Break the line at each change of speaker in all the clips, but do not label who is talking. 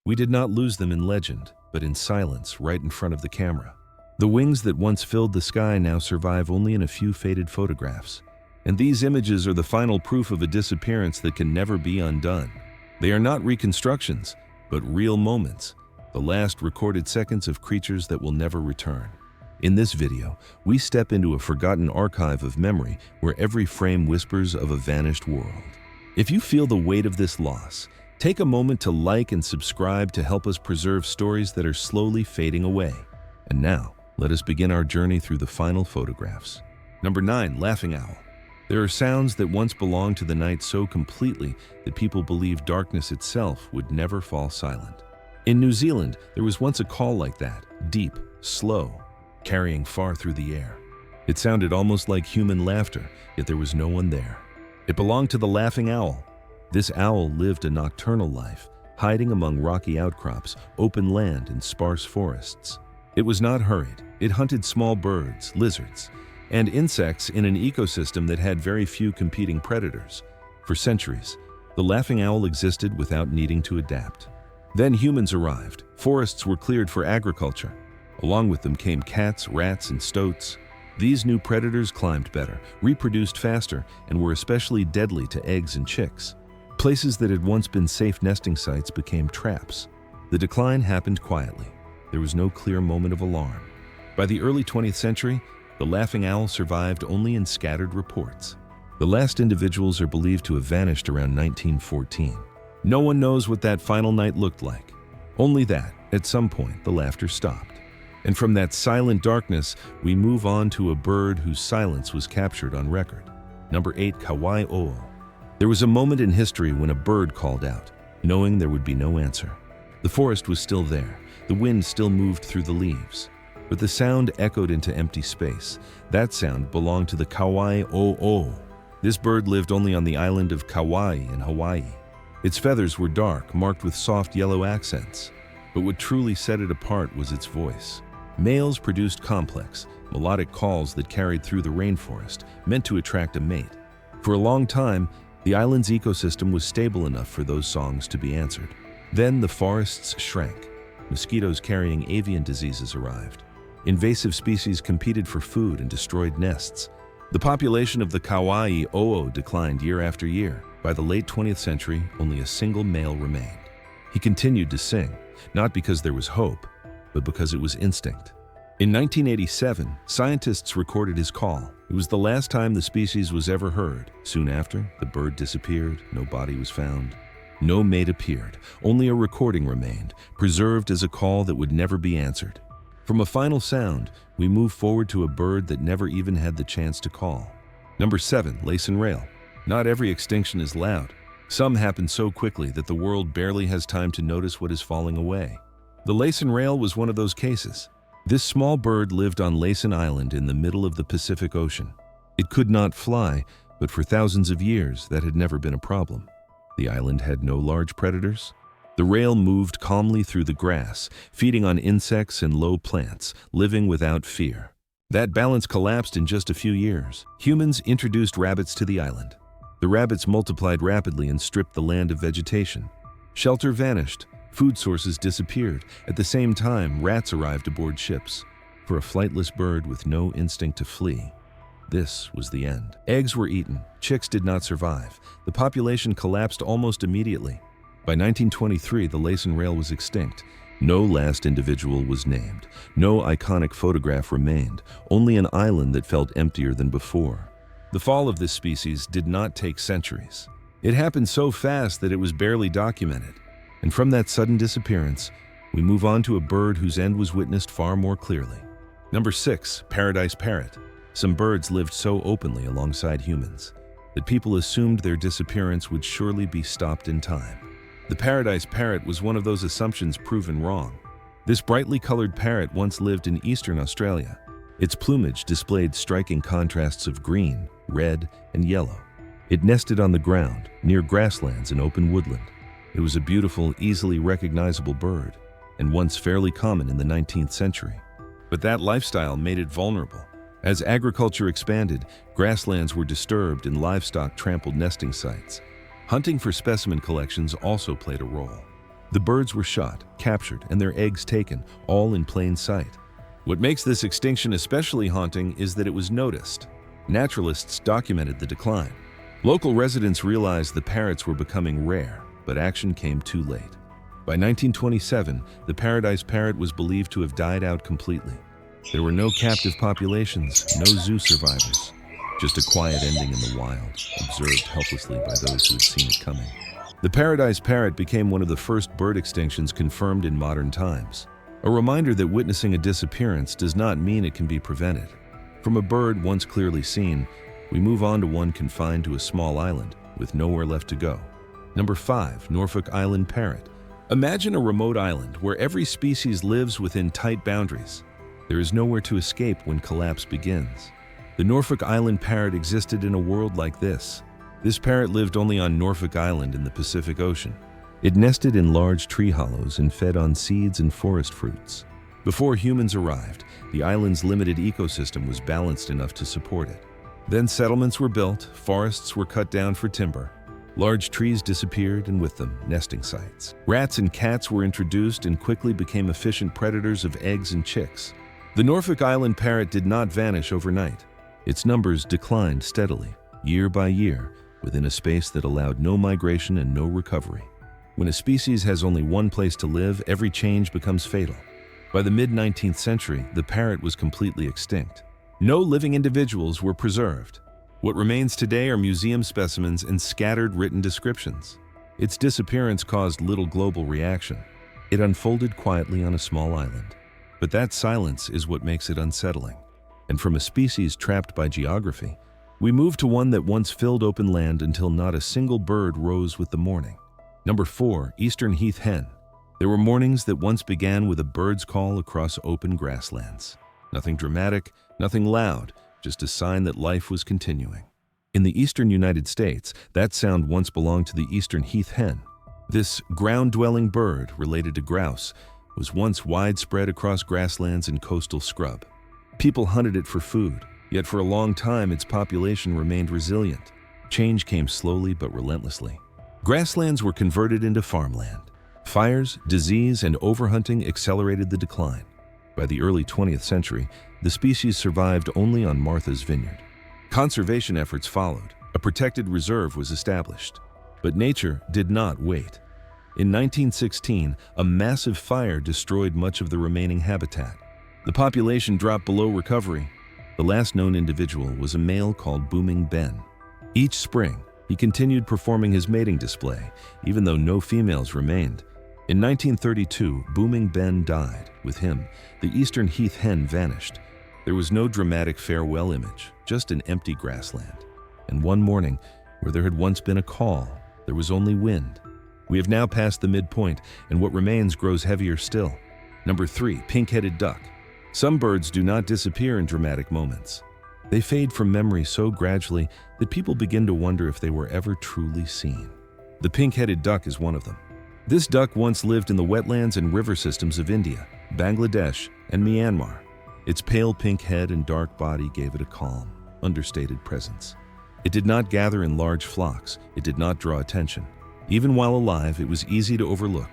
We did not lose them in legend, but in silence right in front of the camera. The wings that once filled the sky now survive only in a few faded photographs. And these images are the final proof of a disappearance that can never be undone. They are not reconstructions, but real moments, the last recorded seconds of creatures that will never return. In this video, we step into a forgotten archive of memory where every frame whispers of a vanished world. If you feel the weight of this loss, take a moment to like and subscribe to help us preserve stories that are slowly fading away. And now, let us begin our journey through the final photographs. Number 9. Laughing Owl. There are sounds that once belonged to the night so completely that people believed darkness itself would never fall silent. In New Zealand, there was once a call like that, deep, slow, carrying far through the air. It sounded almost like human laughter, yet there was no one there. It belonged to the laughing owl. This owl lived a nocturnal life, hiding among rocky outcrops, open land, and sparse forests. It was not hurried. It hunted small birds, lizards, and insects in an ecosystem that had very few competing predators. For centuries, the laughing owl existed without needing to adapt. Then humans arrived. Forests were cleared for agriculture. Along with them came cats, rats, and stoats. These new predators climbed better, reproduced faster, and were especially deadly to eggs and chicks. Places that had once been safe nesting sites became traps. The decline happened quietly. There was no clear moment of alarm. By the early 20th century, the laughing owl survived only in scattered reports. The last individuals are believed to have vanished around 1914. No one knows what that final night looked like. Only that, at some point, the laughter stopped. And from that silent darkness, we move on to a bird whose silence was captured on record. Number 8. Kauai-o'o. There was a moment in history when a bird called out, knowing there would be no answer. The forest was still there. The wind still moved through the leaves. But the sound echoed into empty space. That sound belonged to the Kauai-o'o. This bird lived only on the island of Kauai in Hawaii. Its feathers were dark, marked with soft yellow accents. But what truly set it apart was its voice. Males produced complex, melodic calls that carried through the rainforest, meant to attract a mate. For a long time, the island's ecosystem was stable enough for those songs to be answered. Then the forests shrank. Mosquitoes carrying avian diseases arrived. Invasive species competed for food and destroyed nests. The population of the Kauai-o'o declined year after year. By the late 20th century, only a single male remained. He continued to sing, not because there was hope, but because it was instinct. In 1987, scientists recorded his call. It was the last time the species was ever heard. Soon after, the bird disappeared, no body was found. No mate appeared, only a recording remained, preserved as a call that would never be answered. From a final sound, we move forward to a bird that never even had the chance to call. Number 7. Lace and rail. Not every extinction is loud. Some happen so quickly that the world barely has time to notice what is falling away. The lace and rail was one of those cases. This small bird lived on Laysan Island in the middle of the Pacific Ocean. It could not fly, but for thousands of years that had never been a problem. The island had no large predators. The rail moved calmly through the grass, feeding on insects and low plants, living without fear. That balance collapsed in just a few years. Humans introduced rabbits to the island. The rabbits multiplied rapidly and stripped the land of vegetation. Shelter vanished. Food sources disappeared. At the same time, rats arrived aboard ships. For a flightless bird with no instinct to flee, this was the end. Eggs were eaten. Chicks did not survive. The population collapsed almost immediately. By 1923, the lace and rail was extinct. No last individual was named. No iconic photograph remained. Only an island that felt emptier than before. The fall of this species did not take centuries. It happened so fast that it was barely documented. And from that sudden disappearance, we move on to a bird whose end was witnessed far more clearly. Number 6. Paradise parrot. Some birds lived so openly alongside humans that people assumed their disappearance would surely be stopped in time. The paradise parrot was one of those assumptions proven wrong. This brightly colored parrot once lived in eastern Australia. Its plumage displayed striking contrasts of green, red, and yellow. It nested on the ground, near grasslands and open woodland. It was a beautiful, easily recognizable bird, and once fairly common in the 19th century. But that lifestyle made it vulnerable. As agriculture expanded, grasslands were disturbed and livestock trampled nesting sites. Hunting for specimen collections also played a role. The birds were shot, captured, and their eggs taken, all in plain sight. What makes this extinction especially haunting is that it was noticed. Naturalists documented the decline. Local residents realized the parrots were becoming rare, but action came too late. By 1927, the paradise parrot was believed to have died out completely. There were no captive populations, no zoo survivors, just a quiet ending in the wild, observed helplessly by those who had seen it coming. The paradise parrot became one of the first bird extinctions confirmed in modern times. A reminder that witnessing a disappearance does not mean it can be prevented. From a bird once clearly seen, we move on to one confined to a small island with nowhere left to go. Number 5. Norfolk Island Parrot. Imagine a remote island where every species lives within tight boundaries. There is nowhere to escape when collapse begins. The Norfolk Island parrot existed in a world like this. This parrot lived only on Norfolk Island in the Pacific Ocean. It nested in large tree hollows and fed on seeds and forest fruits. Before humans arrived, the island's limited ecosystem was balanced enough to support it. Then settlements were built, forests were cut down for timber. Large trees disappeared, and with them, nesting sites. Rats and cats were introduced and quickly became efficient predators of eggs and chicks. The Norfolk Island parrot did not vanish overnight. Its numbers declined steadily, year by year, within a space that allowed no migration and no recovery. When a species has only one place to live, every change becomes fatal. By the mid-19th century, the parrot was completely extinct. No living individuals were preserved. What remains today are museum specimens and scattered written descriptions. Its disappearance caused little global reaction. It unfolded quietly on a small island. But that silence is what makes it unsettling. And from a species trapped by geography, we move to one that once filled open land until not a single bird rose with the morning. Number 4. Eastern Heath Hen. There were mornings that once began with a bird's call across open grasslands. Nothing dramatic, nothing loud, just a sign that life was continuing. In the eastern United States, that sound once belonged to the eastern heath hen. This ground-dwelling bird, related to grouse, was once widespread across grasslands and coastal scrub. People hunted it for food, yet for a long time its population remained resilient. Change came slowly but relentlessly. Grasslands were converted into farmland. Fires, disease, and overhunting accelerated the decline. By the early 20th century, the species survived only on Martha's Vineyard. Conservation efforts followed. A protected reserve was established. But nature did not wait. In 1916, a massive fire destroyed much of the remaining habitat. The population dropped below recovery. The last known individual was a male called Booming Ben. Each spring, he continued performing his mating display, even though no females remained. In 1932, Booming Ben died. With him, the eastern heath hen vanished. There was no dramatic farewell image, just an empty grassland. And one morning, where there had once been a call, there was only wind. We have now passed the midpoint, and what remains grows heavier still. Number 3, pink-headed duck. Some birds do not disappear in dramatic moments. They fade from memory so gradually that people begin to wonder if they were ever truly seen. The pink-headed duck is one of them. This duck once lived in the wetlands and river systems of India, Bangladesh, and Myanmar. Its pale pink head and dark body gave it a calm, understated presence. It did not gather in large flocks. It did not draw attention. Even while alive, it was easy to overlook.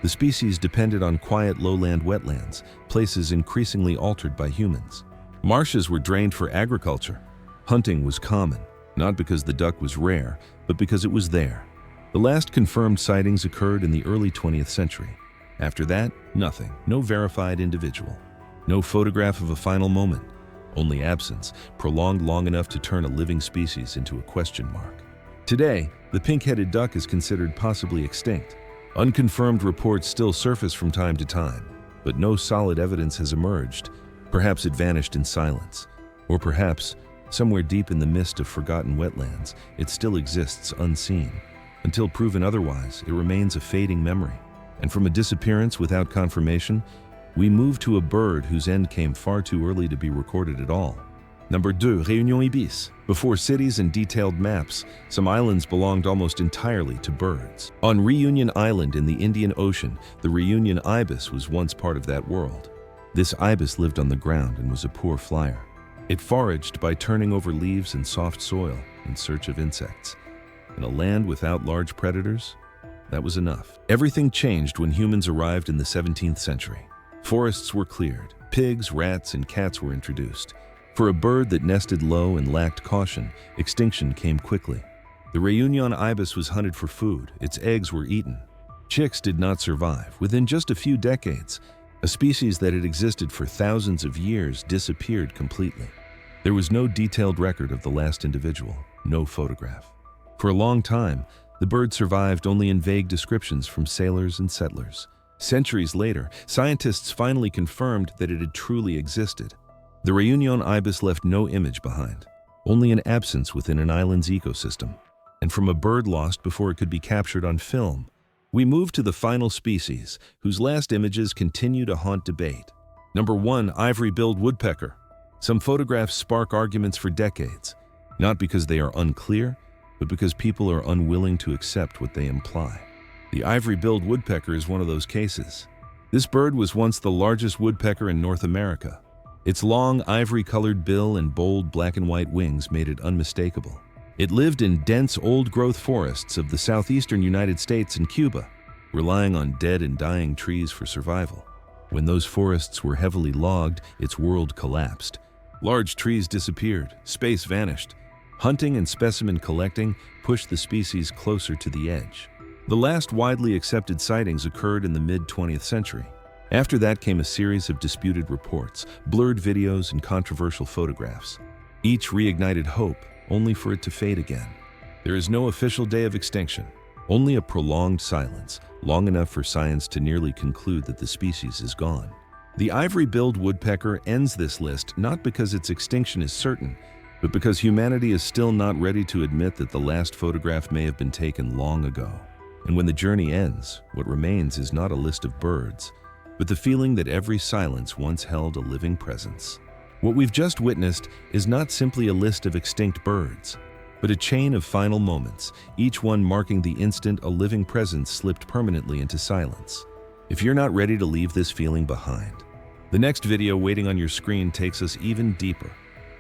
The species depended on quiet lowland wetlands, places increasingly altered by humans. Marshes were drained for agriculture. Hunting was common, not because the duck was rare, but because it was there. The last confirmed sightings occurred in the early 20th century. After that, nothing, no verified individual. No photograph of a final moment, only absence, prolonged long enough to turn a living species into a question mark. Today, the pink-headed duck is considered possibly extinct. Unconfirmed reports still surface from time to time, but no solid evidence has emerged. Perhaps it vanished in silence, or perhaps, somewhere deep in the mist of forgotten wetlands, it still exists unseen. Until proven otherwise, it remains a fading memory. And from a disappearance without confirmation, we move to a bird whose end came far too early to be recorded at all. Number 2, Réunion ibis. Before cities and detailed maps, some islands belonged almost entirely to birds. On Reunion Island in the Indian Ocean, the Reunion ibis was once part of that world. This ibis lived on the ground and was a poor flyer. It foraged by turning over leaves and soft soil in search of insects. In a land without large predators, That was enough. Everything changed when humans arrived in the 17th century. Forests were cleared, pigs, rats, and cats were introduced. For a bird that nested low and lacked caution, extinction came quickly. The Réunion ibis was hunted for food, its eggs were eaten. Chicks did not survive. Within just a few decades, a species that had existed for thousands of years disappeared completely. There was no detailed record of the last individual, no photograph. For a long time, the bird survived only in vague descriptions from sailors and settlers. Centuries later, scientists finally confirmed that it had truly existed. The Réunion ibis left no image behind, only an absence within an island's ecosystem. And from a bird lost before it could be captured on film, we move to the final species, whose last images continue to haunt debate. Number 1, ivory-billed woodpecker. Some photographs spark arguments for decades, not because they are unclear, but because people are unwilling to accept what they imply. The ivory-billed woodpecker is one of those cases. This bird was once the largest woodpecker in North America. Its long, ivory-colored bill and bold black and white wings made it unmistakable. It lived in dense, old-growth forests of the southeastern United States and Cuba, relying on dead and dying trees for survival. When those forests were heavily logged, its world collapsed. Large trees disappeared, space vanished. Hunting and specimen collecting pushed the species closer to the edge. The last widely accepted sightings occurred in the mid-20th century. After that came a series of disputed reports, blurred videos, and controversial photographs. Each reignited hope, only for it to fade again. There is no official day of extinction, only a prolonged silence, long enough for science to nearly conclude that the species is gone. The ivory-billed woodpecker ends this list not because its extinction is certain, but because humanity is still not ready to admit that the last photograph may have been taken long ago. And when the journey ends, what remains is not a list of birds, but the feeling that every silence once held a living presence. What we've just witnessed is not simply a list of extinct birds, but a chain of final moments, each one marking the instant a living presence slipped permanently into silence. If you're not ready to leave this feeling behind, the next video waiting on your screen takes us even deeper,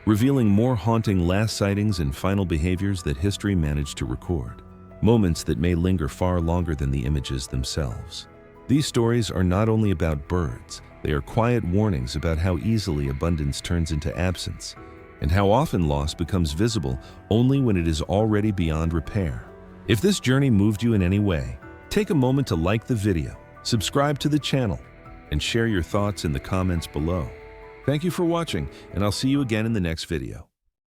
revealing more haunting last sightings and final behaviors that history managed to record, moments that may linger far longer than the images themselves. These stories are not only about birds, they are quiet warnings about how easily abundance turns into absence, and how often loss becomes visible only when it is already beyond repair. If this journey moved you in any way, take a moment to like the video, subscribe to the channel, and share your thoughts in the comments below. Thank you for watching, and I'll see you again in the next video.